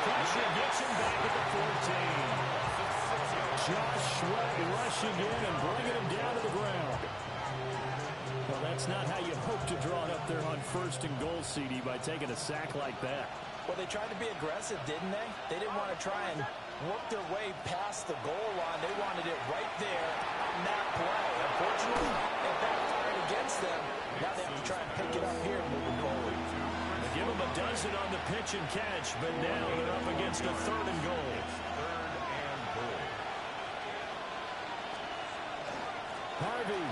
pressure gets him back at the 14. Josh Sweat rushing in and bringing him down to the ground. Well, that's not how you hope to draw it up there on 1st and goal, CD, by taking a sack like that. Well, they tried to be aggressive, didn't they? They didn't want to try and work their way past the goal line. They wanted it right there on that play. Unfortunately, it backfired against them. Now they have to try and pick it up here moving forward. They give them a dozen on the pitch and catch, but now they're up against a 3rd and goal. Harvey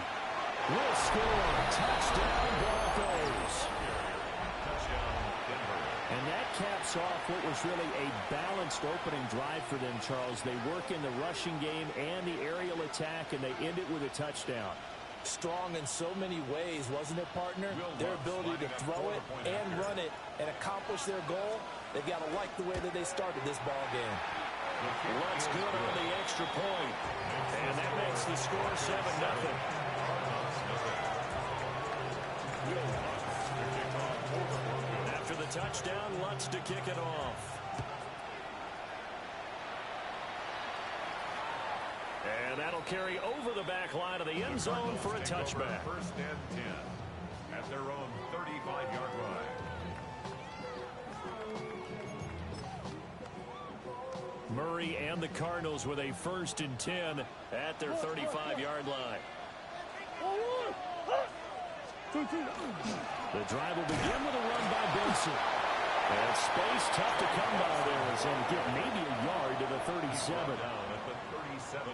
will score. Touchdown, Broncos. And that caps off what was really a balanced opening drive for them, Charles. They work in the rushing game and the aerial attack, and they end it with a touchdown. Strong in so many ways, wasn't it, partner? Their ability to throw it and run it and accomplish their goal, they've got to like the way that they started this ball game. What's good on the extra point? And that makes the score 7-0. After the touchdown, Lutz to kick it off. And that'll carry over the back line of the end zone for a touchback. 1st and 10 at their own 35-yard line. Murray and the Cardinals with a 1st and 10 at their 35-yard line. The drive will begin with a run by Benson. And space tough to come by there as they get maybe a yard to the 37.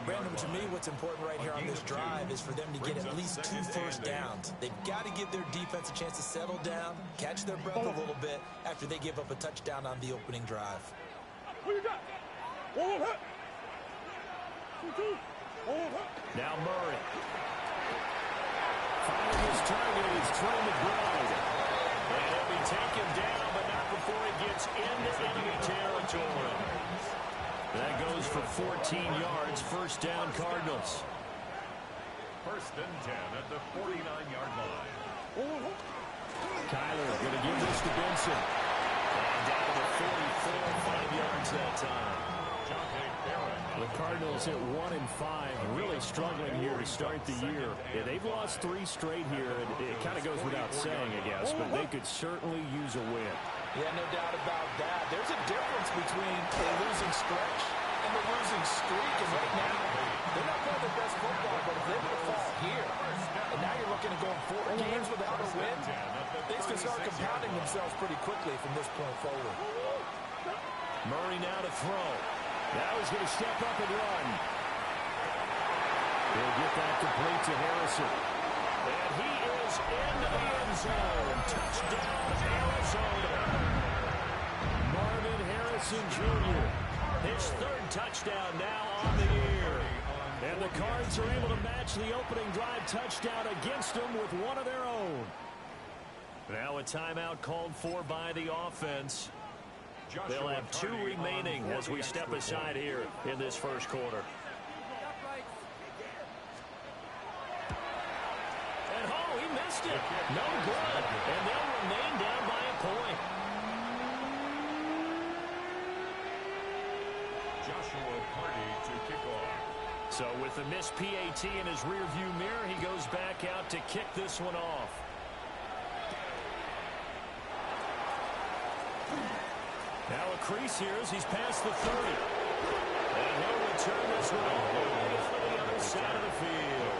Brandon, to me, what's important right here on this drive is for them to get at least 2 first downs. They've got to give their defense a chance to settle down, catch their breath a little bit after they give up a touchdown on the opening drive. Now Murray. Finding his target is Trey McBride. And he'll be taken down, but not before he gets into enemy territory. That goes for 14 yards. 1st down, Cardinals. 1st and 10 at the 49-yard line. Kyler going to give this to Benson. And down to the 44, 5 yards that time. The Cardinals at 1-5, really struggling here to start the year. Yeah, they've lost 3 straight here. It kind of goes without saying, I guess, but they could certainly use a win. Yeah, no doubt about that. There's a difference between a losing stretch and the losing streak. And right now, they're not playing their best football, but if they were to fall here, and now you're looking at going 4 games without a win, things can start compounding themselves pretty quickly from this point forward. Murray now to throw. Now he's going to step up and run. He'll get that complete to Harrison. And he is into the end zone. Touchdown, Arizona. Marvin Harrison Jr. His 3rd touchdown now on the year. And the Cards are able to match the opening drive touchdown against them with one of their own. Now a timeout called for by the offense. They'll have 2 remaining as we step aside here in this 1st quarter. And he missed it. No good. And they'll remain down by a point. Joshua Party to kick off. So with the missed PAT in his rearview mirror, he goes back out to kick this one off. Now a crease here as he's past the 30. And he'll return this one all the way to the other side of the field.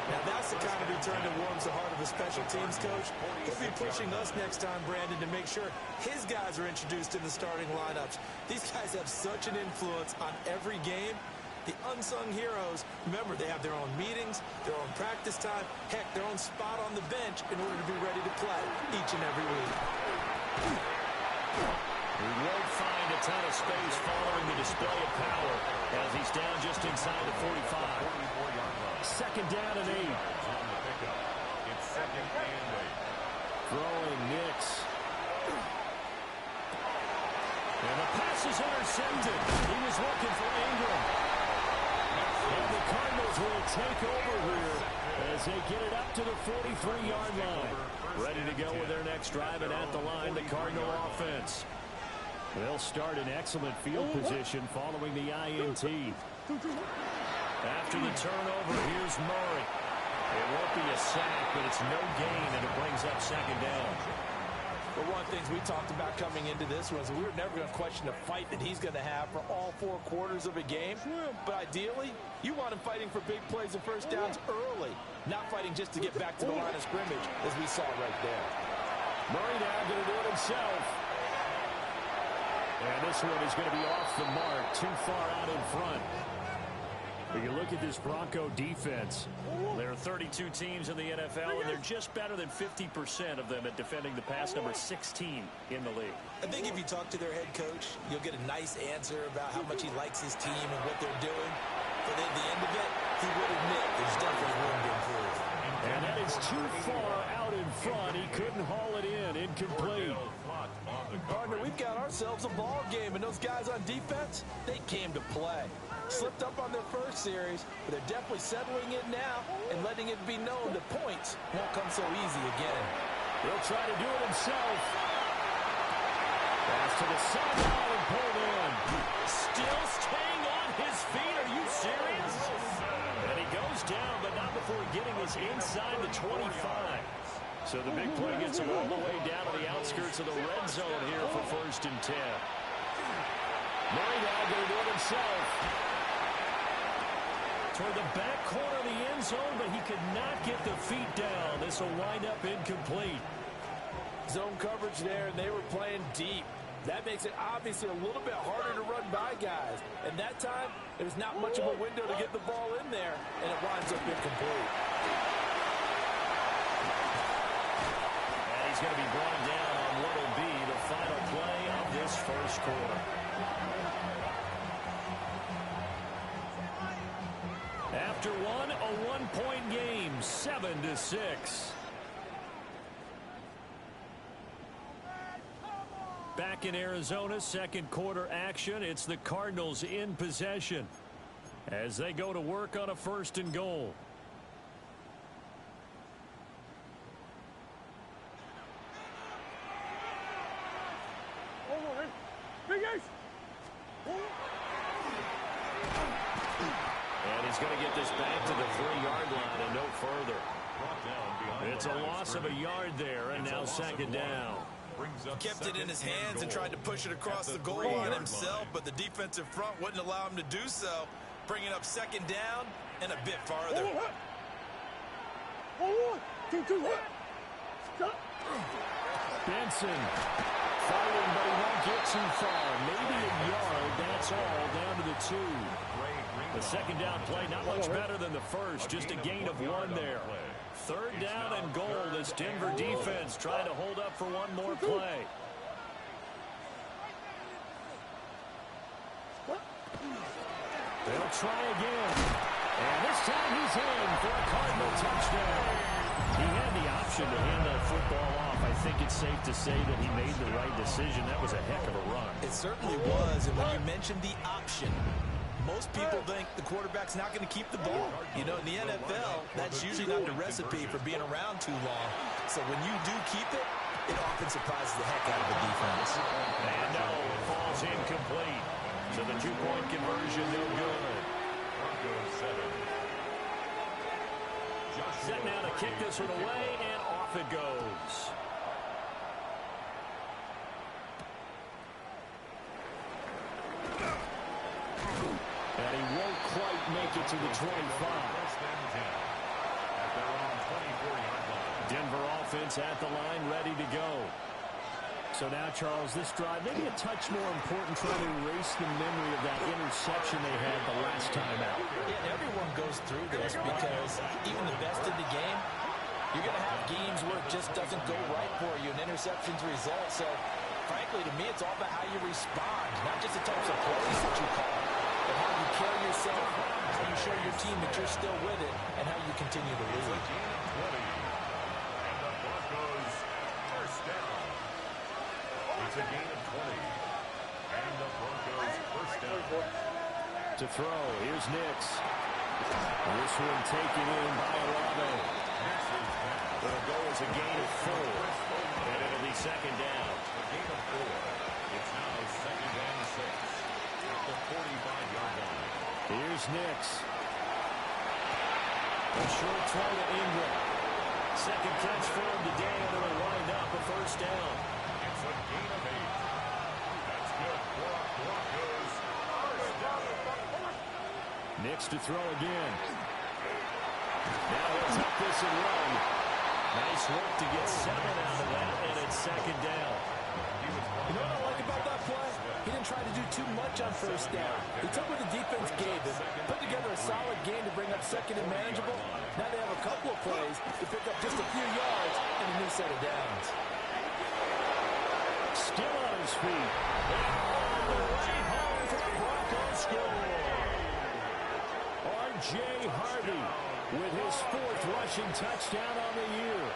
Now that's the kind of return that warms the heart of a special teams coach. He'll be pushing us next time, Brandon, to make sure his guys are introduced in the starting lineups. These guys have such an influence on every game. The unsung heroes, remember, they have their own meetings, their own practice time, heck, their own spot on the bench in order to be ready to play each and every week. He won't find a ton of space following the display of power as he's down just inside the 45. 2nd down and 8. It's 2nd and 8. Throwing Nix. And the pass is intercepted. He was looking for Ingram. And the Cardinals will take over here as they get it up to the 43-yard line. Ready to go with their next drive, and at the line, the Cardinal offense. They'll start in excellent field position following the INT. After the turnover, here's Murray. It won't be a sack, but it's no gain, and it brings up second down. Well, one of the things we talked about coming into this was we were never going to question the fight that he's going to have for all 4 quarters of a game. But ideally, you want him fighting for big plays and first downs early, not fighting just to get back to the line of scrimmage, as we saw right there. Murray now going to do it himself. And this one is going to be off the mark, too far out in front. We can look at this Bronco defense. There are 32 teams in the NFL, and they're just better than 50% of them at defending the pass, number 16 in the league. I think if you talk to their head coach, you'll get a nice answer about how much he likes his team and what they're doing. But at the end of it, he would admit there's definitely room to improve. And that is too far out in front. He couldn't haul it in. Incomplete. Partner, we've got ourselves a ball game, and those guys on defense, they came to play. Slipped up on their first series, but they're definitely settling in now and letting it be known that points won't come so easy again. He'll try to do it himself. Pass to the sideline and pulled in. Still staying on his feet. Are you serious? And he goes down, but not before getting us inside the 25. So the big play gets him all the way down to the outskirts of the red zone here for 1st and 10. Murray now going to do it himself. Toward the back corner of the end zone, but he could not get the feet down. This will wind up incomplete. Zone coverage there, and they were playing deep. That makes it obviously a little bit harder to run by guys. And that time, there's not much of a window to get the ball in there, and it winds up incomplete. And he's going to be brought down on what will be the final play of this first quarter. After one, a one-point game, 7-6. Back in Arizona, second quarter action. It's the Cardinals in possession as they go to work on a 1st and goal. And he's going to get this back to the 3-yard line and no further. It's a loss of a yard there, and now second down. He kept it in his hands and tried to push it across the goal line himself, but the defensive front wouldn't allow him to do so, bringing up second down and a bit farther. Benson fighting, but he won't get too far. Maybe a yard, that's all, down to the 2. The second down play, not much better than the first, just a gain of 1 there. 3rd down and goal. This Denver defense trying to hold up for one more play. They'll try again. And this time he's in for a Cardinal touchdown. He had the option to hand that football off. I think it's safe to say that he made the right decision. That was a heck of a run. It certainly was, and when you mentioned the option, most people think the quarterback's not going to keep the ball. You know, in the NFL, that's usually not the recipe for being around too long. So when you do keep it, it often surprises the heck out of the defense. And no, it falls incomplete. So the 2-point conversion, no good. Set now to kick this one away, and off it goes. And he won't quite make it to the 25. Denver offense at the line, ready to go. So now, Charles, this drive, maybe a touch more important, trying to erase the memory of that interception they had the last time out. Yeah, everyone goes through this because even the best in the game, you're going to have games where it just doesn't go right for you, and interceptions result. So, frankly, to me, it's all about how you respond, not just the types of plays that you call, but how you carry yourself, how you show your team that you're still with it, and how you continue to lead. It's a gain of 20. And the Broncos first down. To throw, here's Nix. This one taken in by Olave. It'll go as a gain of 4. And it'll be second down. A gain of 4. It's now second Here's Nix. A short throw to Ingram. Second catch for him today, and it'll wind up a first down. It's a gain of 8. That's good for our Broncos. First down. Nix to throw again. Now he'll tuck this and run. Nice work to get 7 out of that, and it's second down. You know what I like about that play? He didn't try to do too much on first down. He took what the defense gave him, put together a solid game to bring up second and manageable. Now they have a couple of plays to pick up just a few yards and a new set of downs. Still on his feet. And all the way home for the Broncos score. R.J. Harvey with his 4th rushing touchdown on the year.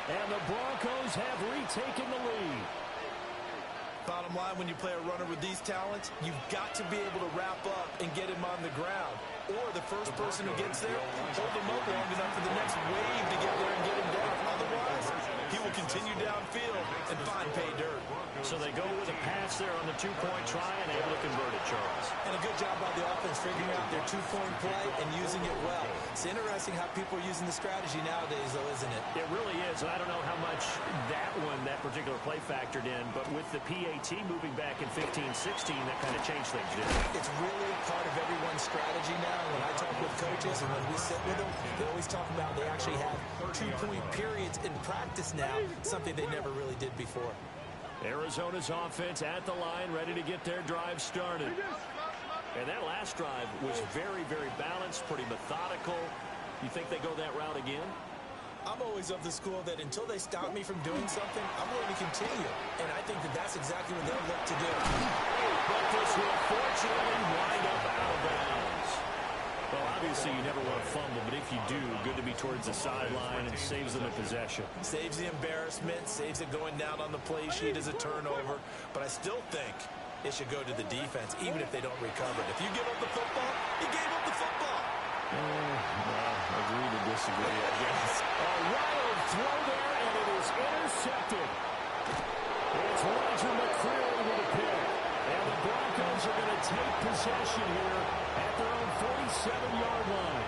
And the Broncos have retaken the lead. Bottom line, when you play a runner with these talents, you've got to be able to wrap up and get him on the ground. Or the first person who gets there, hold him up long enough for the next wave to get there and get him down. Otherwise, he will continue downfield and find pay dirt. So they go with a pass there on the 2-point try and able to convert it, Charles. And a good job by the offense figuring out their 2-point play and using it well. It's interesting how people are using the strategy nowadays, though, isn't it? It really is. And I don't know how much that particular play factored in, but with the PAT moving back in 15-16, that kind of changed things, didn't it? It's really part of everyone's strategy now. When I talk with coaches and when we sit with them, they always talk about they actually have 2-point periods in practice now, something they never really did before. Arizona's offense at the line, ready to get their drive started. And that last drive was very, very balanced, pretty methodical. You think they go that route again? I'm always of the school that until they stop me from doing something, I'm going to continue. And I think that that's exactly what they'll look to do. But this will fortunately wind up out of bounds. Well, obviously you never want to fumble, but if you do, good to be towards the sideline and saves them a possession. Saves the embarrassment, saves it going down on the play sheet as a turnover. But I still think it should go to the defense, even if they don't recover it. If you give up the football, you gave up the football. Well, agree to disagree, I guess. A wild throw there, and it is intercepted. It's Roger McCreary with a pick. And the Broncos are going to take possession here at their own 47-yard line.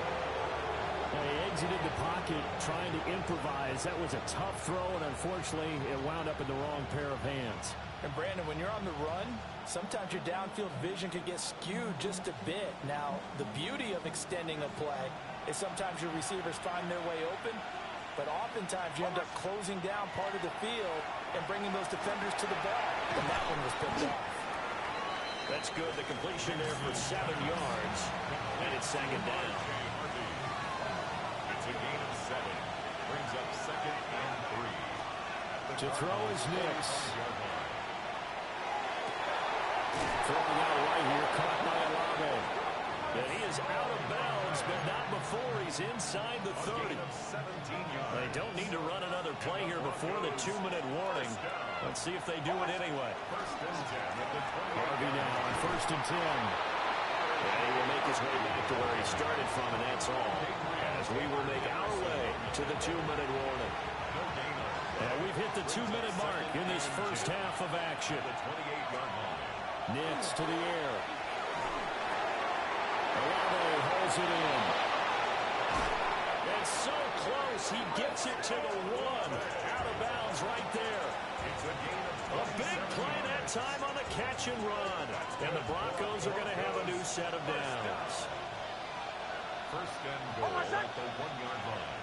Well, he exited the pocket trying to improvise. That was a tough throw, and unfortunately, it wound up in the wrong pair of hands. And Brandon, when you're on the run, sometimes your downfield vision can get skewed just a bit. Now, the beauty of extending a play is sometimes your receivers find their way open, but oftentimes you end up closing down part of the field and bringing those defenders to the ball. And that one was picked off. That's good. The completion there for 7 yards, and it's second down. It's a gain of 7. Brings up 2nd and 3. To throw is Nix. Throwing out right here, caught by Olave. And he is out of bounds, but not before he's inside the 30. They don't need to run another play here before the 2-minute warning. Let's see if they do it anyway. Harvey now on 1st and 10. And he will make his way back to where he started from, and that's all. As we will make our way to the 2-minute warning. And we've hit the 2-minute mark in this first half of action. Nix to the air. Olave holds it in. And so close, he gets it to the 1. Out of bounds right there. A big play that time on the catch and run. And the Broncos are going to have a new set of downs. First and goal at the 1-yard line.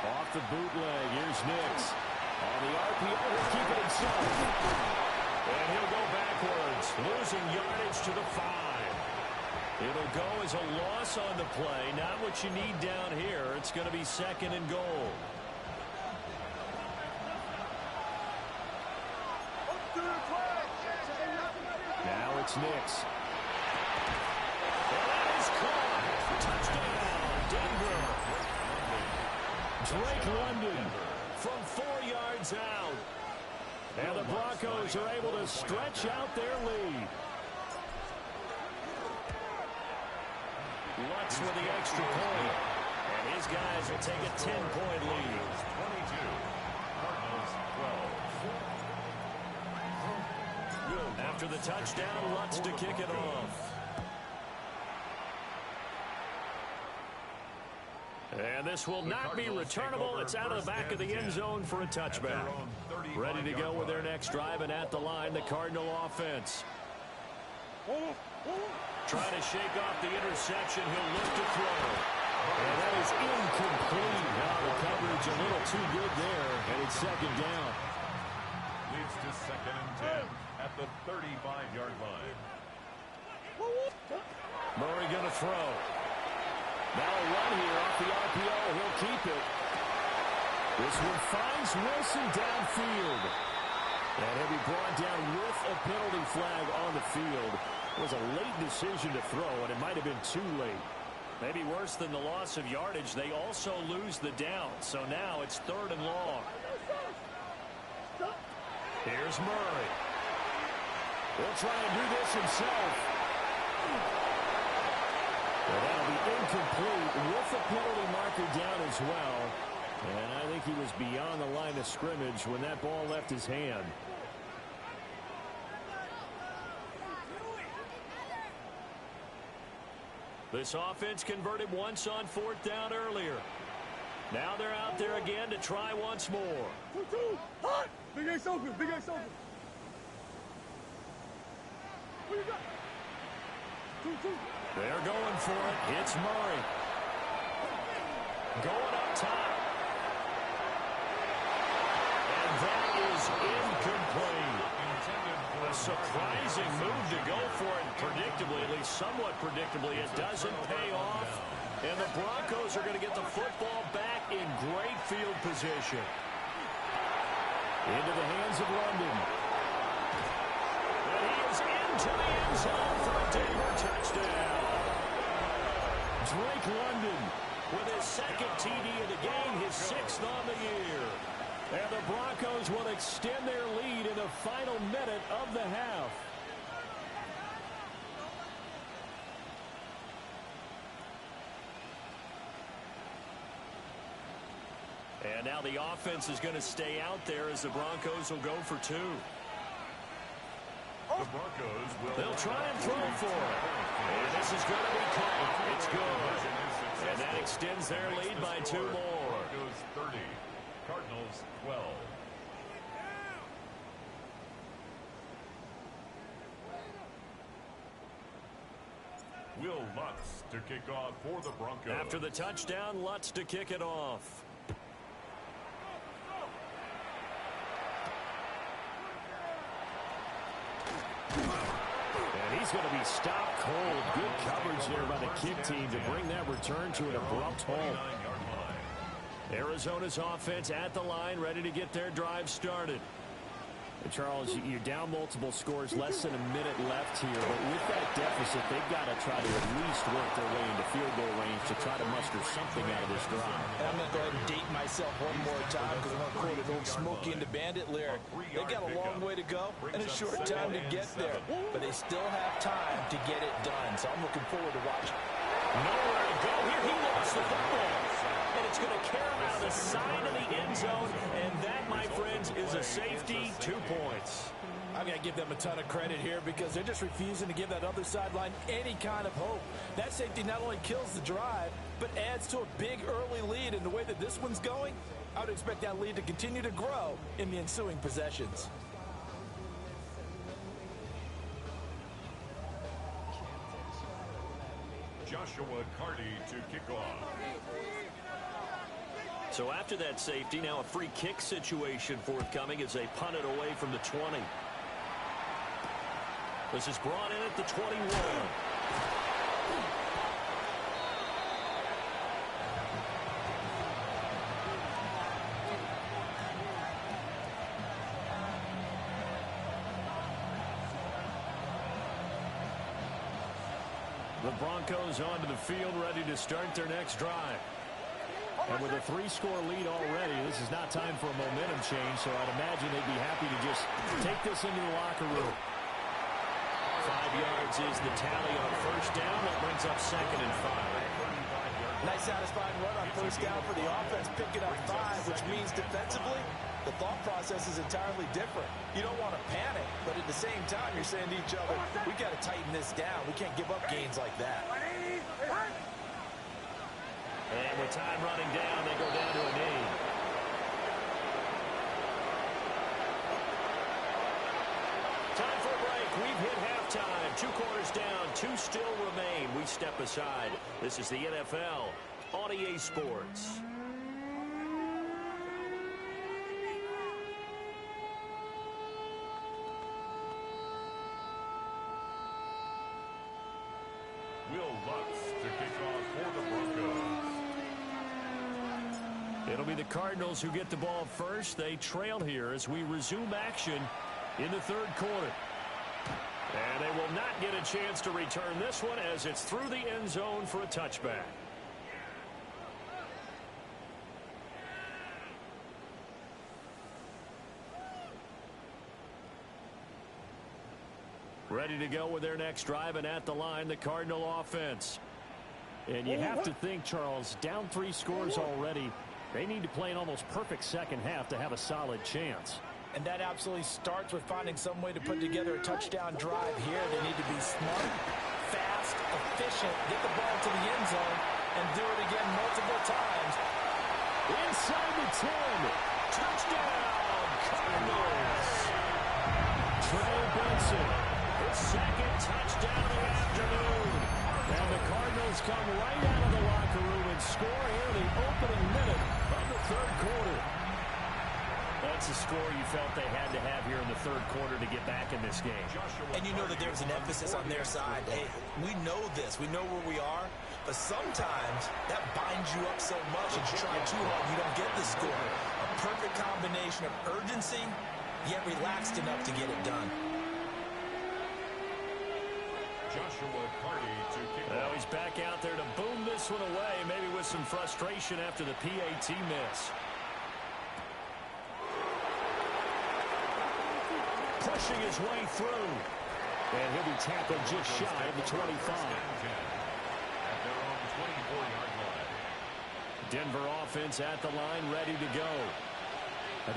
Off the bootleg, here's Nix. On the RPO, he'll keep it himself. And he'll go backwards, losing yardage to the 5. It'll go as a loss on the play. Not what you need down here. It's going to be 2nd and goal. Now it's Nix. And that is caught. Touchdown, Denver. Drake London from 4 yards out. And the Broncos are able to stretch out their lead. Lutz with the extra point. And his guys will take a 10-point lead. 22. Cardinals 12. After the touchdown, Lutz to kick it off. And this will not be returnable. It's out of the back of the end zone for a touchback. Ready to go with their next drive, and at the line, the Cardinal offense. Trying to shake off the interception. He'll look to throw. And that is incomplete. Now the coverage a little too good there, and it's second down. Leads to 2nd and 10 at the 35-yard line. Murray going to throw. Now a run here off the RPO. He'll keep it. This one finds Wilson downfield. And he'll be brought down with a penalty flag on the field. It was a late decision to throw, and it might have been too late. Maybe worse than the loss of yardage, they also lose the down. So now it's 3rd and long. Here's Murray. He'll try and do this himself. Well, that'll be incomplete with a penalty marker down as well. And I think he was beyond the line of scrimmage when that ball left his hand. This offense converted once on 4th down earlier. Now they're out there again to try once more. Hot! Big Ace open, Big Ace open. What you got? 2-2. They're going for it. It's Murray. Going up top. And that is incomplete. A surprising move to go for it predictably, at least somewhat predictably. It doesn't pay off. And the Broncos are going to get the football back in great field position. Into the hands of London. And he is into the end zone for a Denver touchdown. Drake London with his 2nd TD of the game, his 6th on the year. And the Broncos will extend their lead in the final minute of the half. And now the offense is going to stay out there as the Broncos will go for 2. The Broncos will. They'll try and throw for it. And this is going to be caught. It's good. And that extends their lead by 2 more. Broncos 30. Cardinals 12. Will Lutz to kick off for the Broncos. After the touchdown, Lutz to kick it off. And he's going to be stopped cold. Good coverage there by the kick team to bring that return to an abrupt halt. Arizona's offense at the line, ready to get their drive started. And Charles, you're down multiple scores, less than a minute left here. But with that deficit, they've got to try to at least work their way into field goal range to try to muster something out of this drive. And I'm going to go ahead and date myself one more time because I'm going to quote an old Smokey and the Bandit lyric. They've got a long way to go and a short time to get there. But they still have time to get it done. So I'm looking forward to watching. Nowhere to go here. He lost the football. And it's going to carry him out of the side of the end zone. And that, my friends, is a safety. 2 points. I've got to give them a ton of credit here because they're just refusing to give that other sideline any kind of hope. That safety not only kills the drive, but adds to a big early lead. And the way that this one's going, I would expect that lead to continue to grow in the ensuing possessions. Joshua Carty to kick off. So after that safety, now a free kick situation forthcoming as they punt it away from the 20. This is brought in at the 21. The Broncos onto the field, ready to start their next drive. And with a 3-score lead already, this is not time for a momentum change, so I'd imagine they'd be happy to just take this into the locker room. 5 yards is the tally on 1st down. That brings up 2nd and 5. Nice satisfying run on 1st down for the offense, picking up 5, which means defensively, the the thought process is entirely different. You don't want to panic, but at the same time, you're saying to each other, we got to tighten this down. We can't give up gains like that. And with time running down, they go down to a knee. Time for a break. We've hit halftime. 2 quarters down. 2 still remain. We step aside. This is the NFL on EA Sports. Will Lutz to kick off for the Broncos. It'll be the Cardinals who get the ball first. They trail here as we resume action in the 3rd quarter. And they will not get a chance to return this one as it's through the end zone for a touchback. Ready to go with their next drive, and at the line, the Cardinal offense. And you have to think, Charles, down 3 scores already. They need to play an almost perfect second half to have a solid chance. And that absolutely starts with finding some way to put together a touchdown drive here. They need to be smart, fast, efficient, get the ball to the end zone, and do it again multiple times. Inside the 10. Touchdown, Cardinals. Trey Benson, his 2nd touchdown of the afternoon. And the Cardinals come right out of the locker room and score here in the opening minute of the 3rd quarter. That's a score you felt they had to have here in the 3rd quarter to get back in this game. And you know that there's an emphasis on their side. Hey, we know this. We know where we are. But sometimes that binds you up so much and you try too hard and you don't get the score. A perfect combination of urgency, yet relaxed enough to get it done. Joshua Carty to kick Well, off. he's back out there to boom this one away, maybe with some frustration after the PAT miss. Pushing his way through. And he'll be tackled just shy of the 25. At their own 24-yard line. Denver offense at the line, ready to go.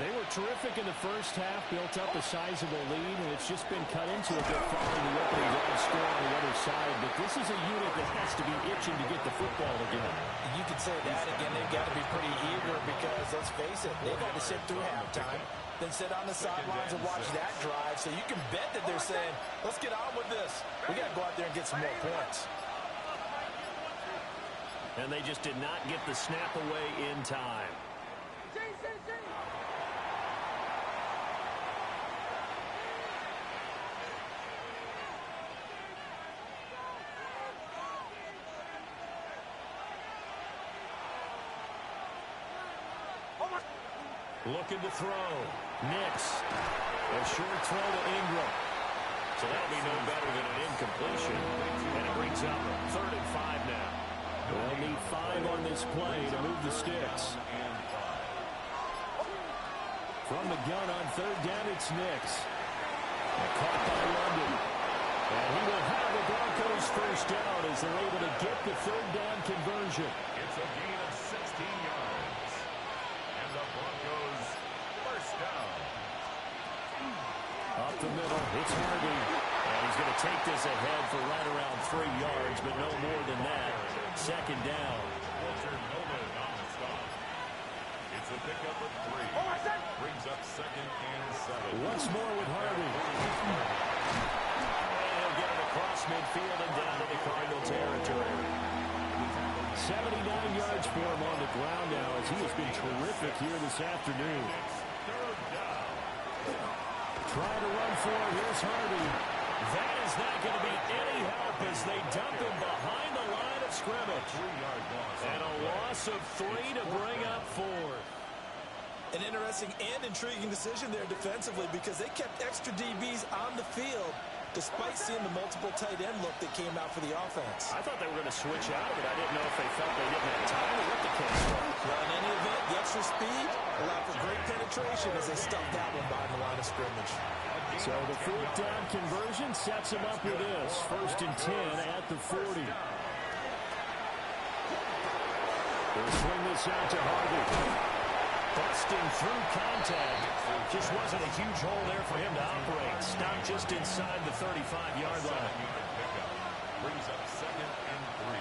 They were terrific in the first half, built up a sizable lead, and it's just been cut into a bit following the opening drive score on the other side. But this is a unit that has to be itching to get the football again. You could say that again. They've got to be pretty eager because, let's face it, they've had to sit through halftime, then sit on the sidelines and watch that drive. So you can bet that they're saying, let's get on with this. We got to go out there and get some more points. And they just did not get the snap away in time. Looking to throw. Nix. A short throw to Ingram. So that'll be no better than an incompletion. And it brings up 3rd and 5 now. They'll need 5 on this play to move the sticks. From the gun on 3rd down, it's Nix. Caught by London. And he will have the Broncos first down as they're able to get the 3rd down conversion. It's a gain of 16 yards. And the Broncos first down. Up the middle, it's Harvey. And he's going to take this ahead for right around 3 yards, but no more than that. 2nd down. Walter Nolan on the stop. It's a pickup of 3. Brings up 2nd and 7. Once more with Harvey. And he'll get it across midfield and down to the Cardinal territory. 79 yards for him on the ground now as he has been terrific here this afternoon. 3rd down. Trying to run for it. Here's Harvey. That is not going to be any help as they dump him behind the line of scrimmage. 3-yard loss. And a loss of 3 to bring up 4. An interesting and intriguing decision there defensively because they kept extra DBs on the field despite seeing the multiple tight end look that came out for the offense. I thought they were going to switch out of it. I didn't know if they felt they didn't have time or what the case was. Well, in any event, the extra speed allowed for great penetration as they stuffed that one behind the line of scrimmage. So the 4th down conversion sets him up with this. 1st and 10 at the 40. They'll swing this out to Harvey. Busting through contact. Just wasn't a huge hole there for him to operate. Stopped just inside the 35-yard line. Brings up 2nd and 3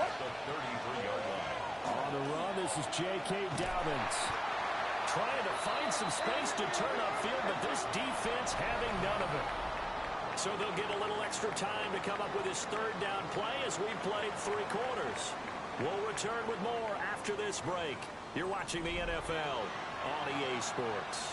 at the 33-yard line. On the run, this is J.K. Dobbins. Trying to find some space to turn upfield, but this defense having none of it. So they'll get a little extra time to come up with his third down play as we played 3 quarters. We'll return with more after this break. You're watching the NFL on EA Sports.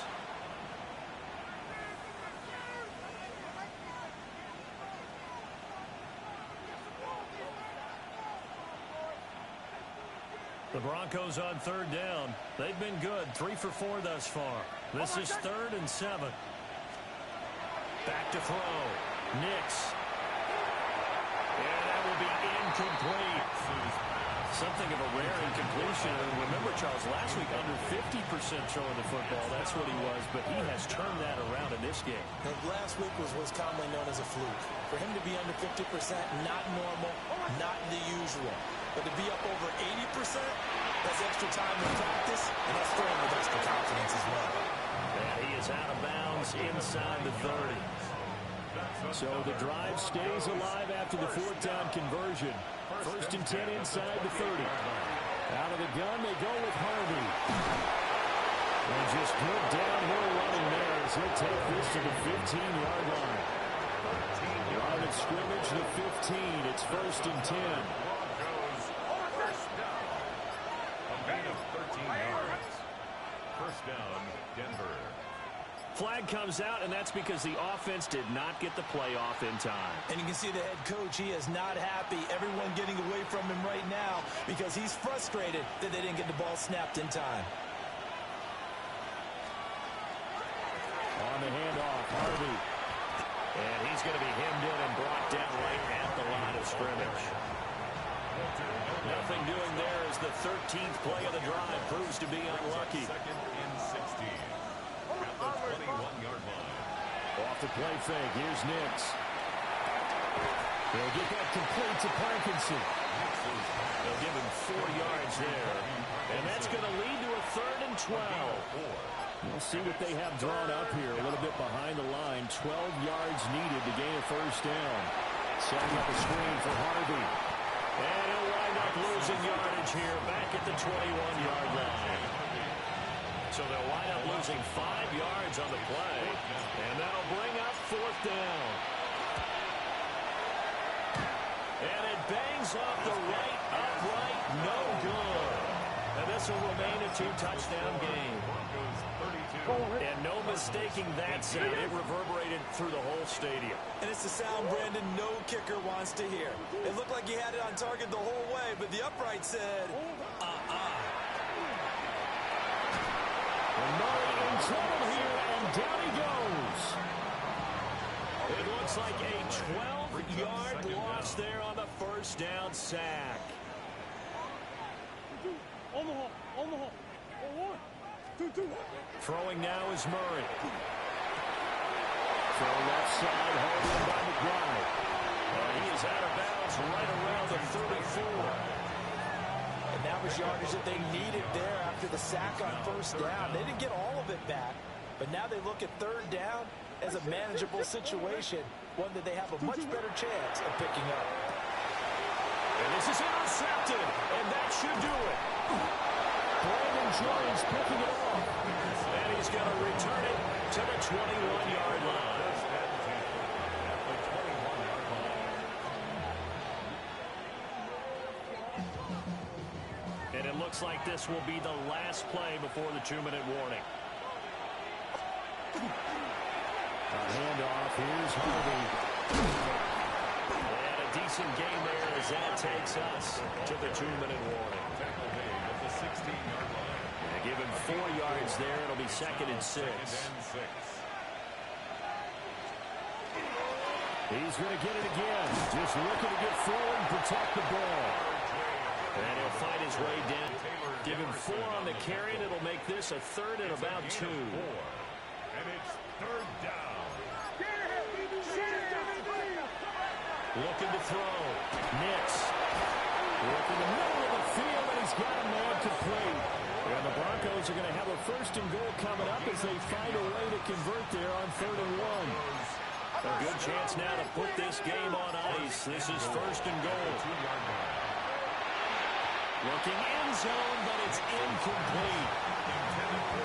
The Broncos on third down. They've been good, 3 for 4 thus far. This is 3rd and 7. Back to throw. Nix. And that will be incomplete. Something of a rare incompletion. And remember, Charles, last week under 50% throwing the football. That's what he was, but he has turned that around in this game. And last week was what's commonly known as a fluke. For him to be under 50%, not normal, not the usual. But to be up over 80%, that's extra time in practice, and that's throwing with extra confidence as well. And he is out of bounds inside the 30. So the drive stays alive after the 4th down conversion. 1st and 10 inside the 30. Out of the gun, they go with Harvey. And just good downhill running there as he'll take this to the 15-yard line. Line of scrimmage, the 15. It's 1st and 10. First down, Denver. Flag comes out, and that's because the offense did not get the play off in time. And you can see the head coach, he is not happy. Everyone getting away from him right now because he's frustrated that they didn't get the ball snapped in time. On the handoff, Harvey. And he's going to be hemmed in and brought down right at the line of scrimmage. Nothing doing there as the 13th play of the drive proves to be unlucky. 2nd and 16 at the 21-yard line. Off the play fake, here's Nix. They'll get that complete to Parkinson. They'll give him 4 yards there. And that's going to lead to a 3rd and 12. We'll see what they have drawn up here. A little bit behind the line. 12 yards needed to gain a 1st down. Setting up a screen for Harvey. And he'll wind up losing yardage here back at the 21-yard line. So they'll wind up losing 5 yards on the play. And that'll bring up 4th down. And it bangs off the right upright. No good. And this will remain a 2-touchdown game. And no mistaking that sound. It reverberated through the whole stadium. And it's the sound, Brandon, no kicker wants to hear. It looked like he had it on target the whole way, but the upright said, And Murray in trouble here, and down he goes. It looks like a 12-yard loss there on the 1st down sack. On the hole. On the hole. 1, 2, 2. Throwing now is Murray. Throw left side, held by McBride. He is out of bounds right around the 34. and that was yardage that they needed there after the sack on 1st down. They didn't get all of it back, but now they look at 3rd down as a manageable situation, one that they have a much better chance of picking up. And this is intercepted, and that should do it. Brandon Jones picking it off, and he's going to return it to the 21-yard line. And it looks like this will be the last play before the 2-minute warning. A handoff, here's Harvey. And a decent game there as that takes us to the 2-minute warning. Give him 4 yards there. It'll be 2nd and 6. He's going to get it again. Just looking to get forward and protect the ball. And he'll fight his way down. Give him 4 on the carry, and it'll make this a 3rd and about 2. And it's 3rd down. Looking to throw. Nix. Look in the middle of the field, and he's got a man complete. And the Broncos are going to have a first and goal coming up as they find a way to convert there on 3rd and 1. A good chance now to put this game on ice. This is first and goal. Looking end zone, but it's incomplete.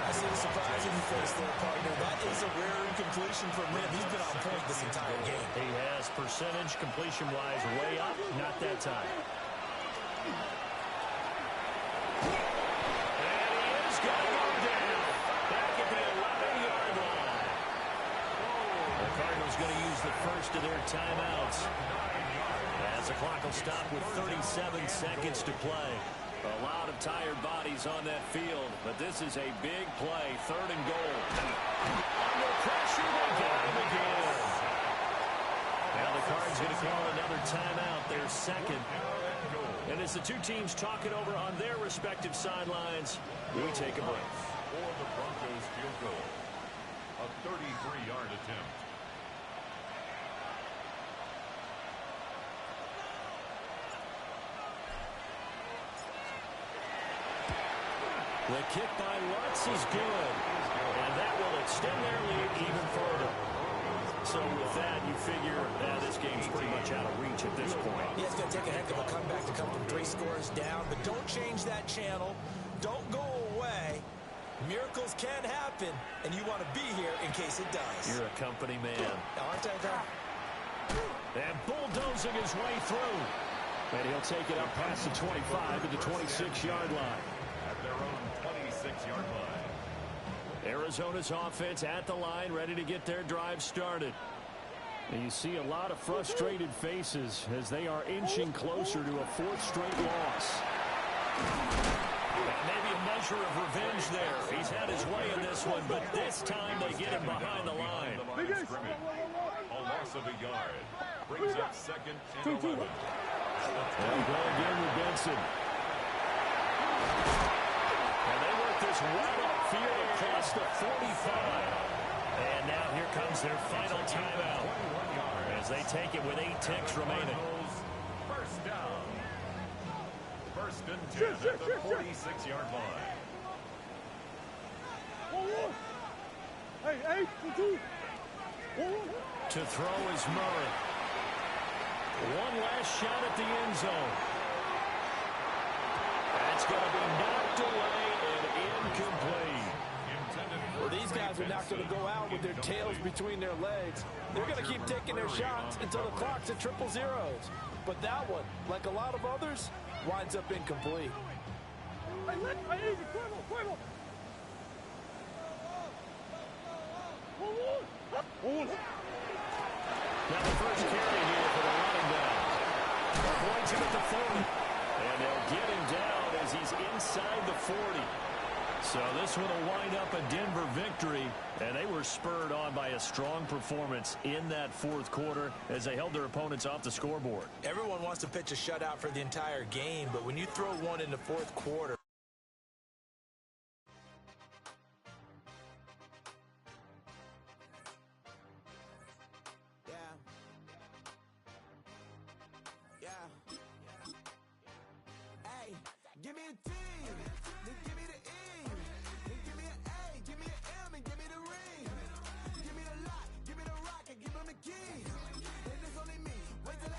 I see the surprise in your face there, partner. That is a rare incompletion from him. He's been on point this entire game. He has percentage completion-wise way up, not that time. And he is going to go down. Back at the 11-yard line. The Cardinals going to use the first of their timeouts. As the clock will stop with 37 seconds to play. A lot of tired bodies on that field, but this is a big play, 3rd and goal. Under pressure, they got him again. Now the Cards going to call another timeout, their second. And as the two teams talk it over on their respective sidelines, we take a break. For the Broncos field goal, a 33-yard attempt. The kick by Lutz is good, and that will extend their lead even further. So with that, you figure this game's pretty much out of reach at this point. Yeah, it's going to take a heck of a comeback to come from 3 scores down, but don't change that channel. Don't go away. Miracles can happen, and you want to be here in case it does. You're a company man. Aren't I, Doc? And bulldozing his way through. And he'll take it up past the 25 to the 26-yard line. At their own 26-yard line. Arizona's offense at the line, ready to get their drive started. And you see a lot of frustrated faces as they are inching closer to a 4th straight loss. And maybe a measure of revenge there. He's had his way in this one, but this time they get him behind the line. A loss of a yard. Brings up 2nd and 11. And go again with Benson. And they work this right upfield across the 45. And now here comes their final timeout as they take it with 8 ticks remaining. First down. 1st and 10 at the 46-yard line. Hey, 2. To throw is Murray. One last shot at the end zone. That's going to be knocked away and incomplete. Well, these guys are not going to go out with their tails between their legs. They're going to keep taking their shots until the clock's at 000. But that one, like a lot of others, winds up incomplete. Now the first carry here for the running back. Points him at the 40. And they'll get him down as he's inside the 40. So this one will wind up a Denver victory. And they were spurred on by a strong performance in that 4th quarter as they held their opponents off the scoreboard. Everyone wants to pitch a shutout for the entire game, but when you throw one in the 4th quarter, give me a team, then give me the E, then give me an A, give me an M, and give me the ring. Give me the lock, give me the rock, and give them the key. And it's only me. Wait till they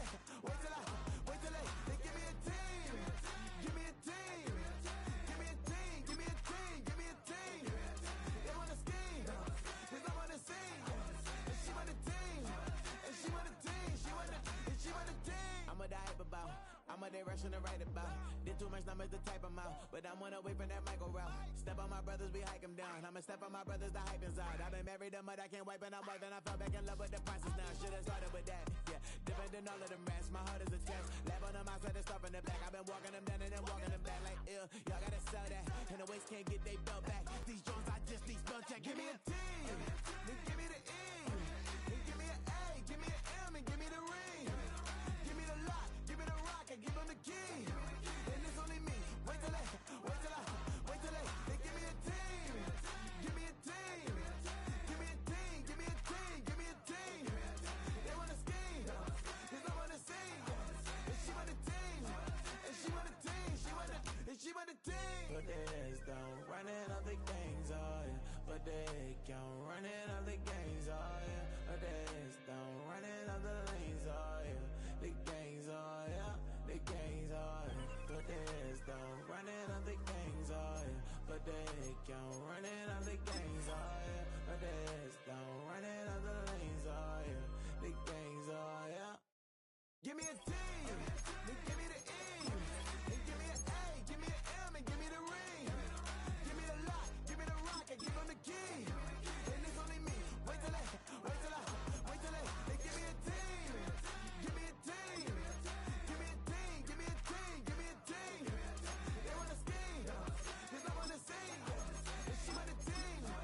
give me a team. Give me a team. Give me a team. Give me a team. Give me a team. They want to scheme, 'cause I want to sing. And she want a team. And she want a team. She want a team. I'm a die about. I'm a direction to write about. Did too much numbers to type them out. But I'm one away from that micro route. Step on my brothers, we hike them down. I'ma step on my brothers, the hype is out. I've been married to mud, I can't wipe it out more than I fell back in love with the prices now. Should've started with that. Yeah, different than all of them rats. My heart is a test. Lab on them outside and stuff in the back. I've been walking them down and then walking them back like ill. Y'all gotta sell that. And the waist can't get they belt back. These Jones, I just need spell check. Give me a team. Then give me the E. Then give me an A. Give me an M and give me the ring. Give me the lock. Give me the rock. And give them the key. And it's only me. Wait till they give me a team. Give me a team. Give me a team. Give me a team. Give me a team. They want to scheme, 'cause I want to sing. And she want a team. And she want a team. She want a team. Put their heads down, running up the gangs, oh yeah. But they count running up the gangs, oh yeah. But they don't running up the lanes, oh yeah. The gangs, oh yeah. Give me a team, then give me the E, then give me an A, give me an M, and give me the ring. Give me the lock, give me the rock, and give them the key. And it's only me. Wait till they give me a team. Give me a team. Give me a team. Give me a team. Give me a team. They wanna scheme. Cause I wanna sing. And she want a team.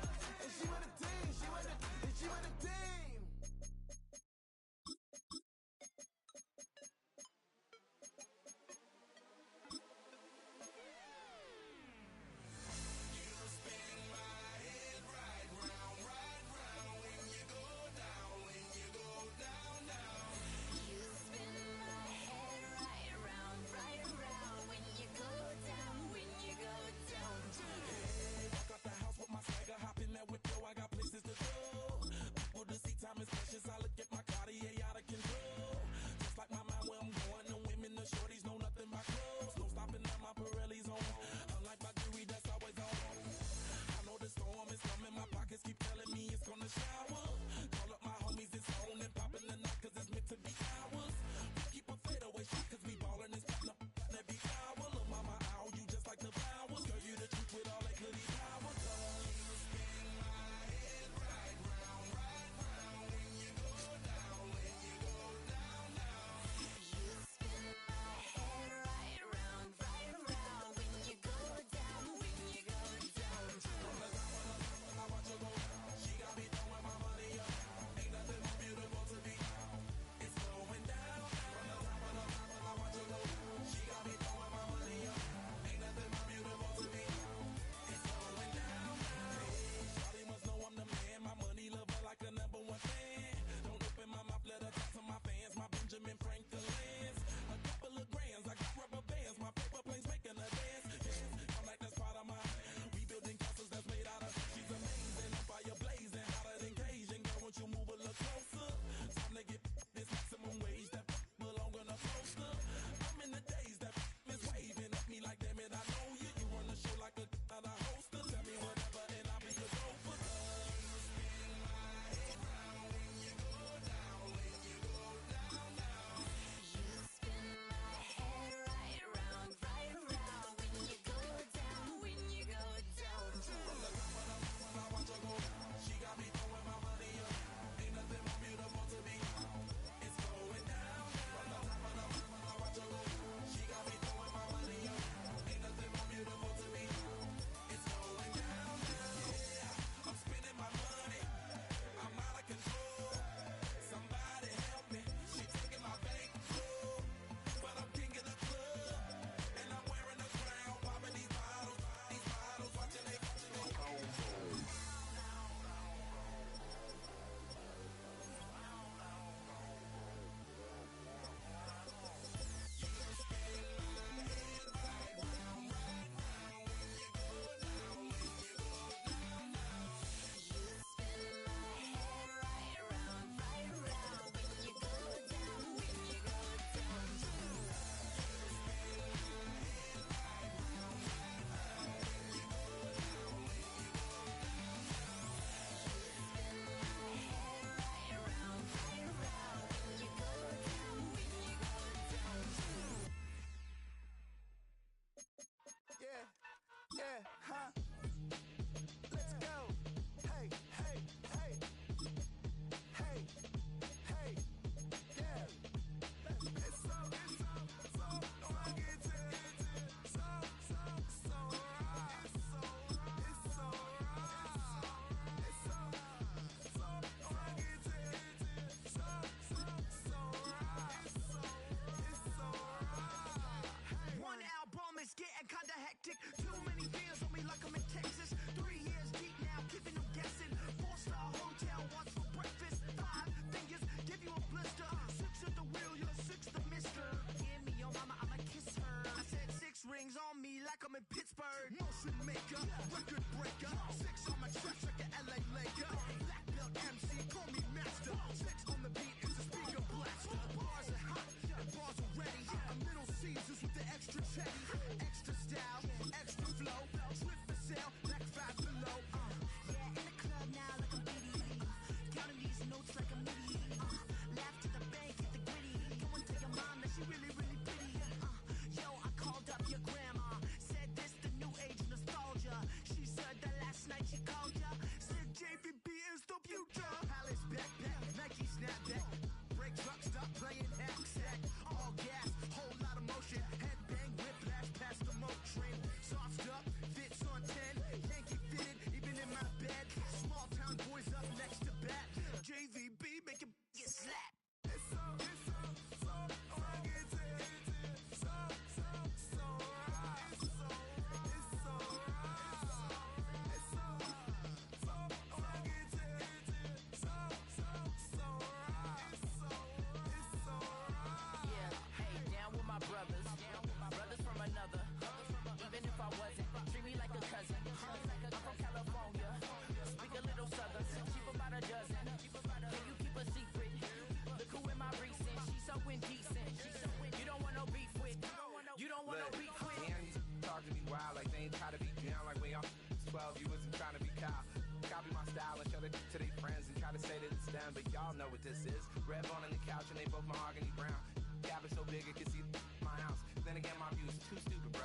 other to their friends and try to say that it's them, but y'all know what this is. Red bone on the couch and they both mahogany brown. Gap is so big it can see my house. Then again, my views too stupid, bro.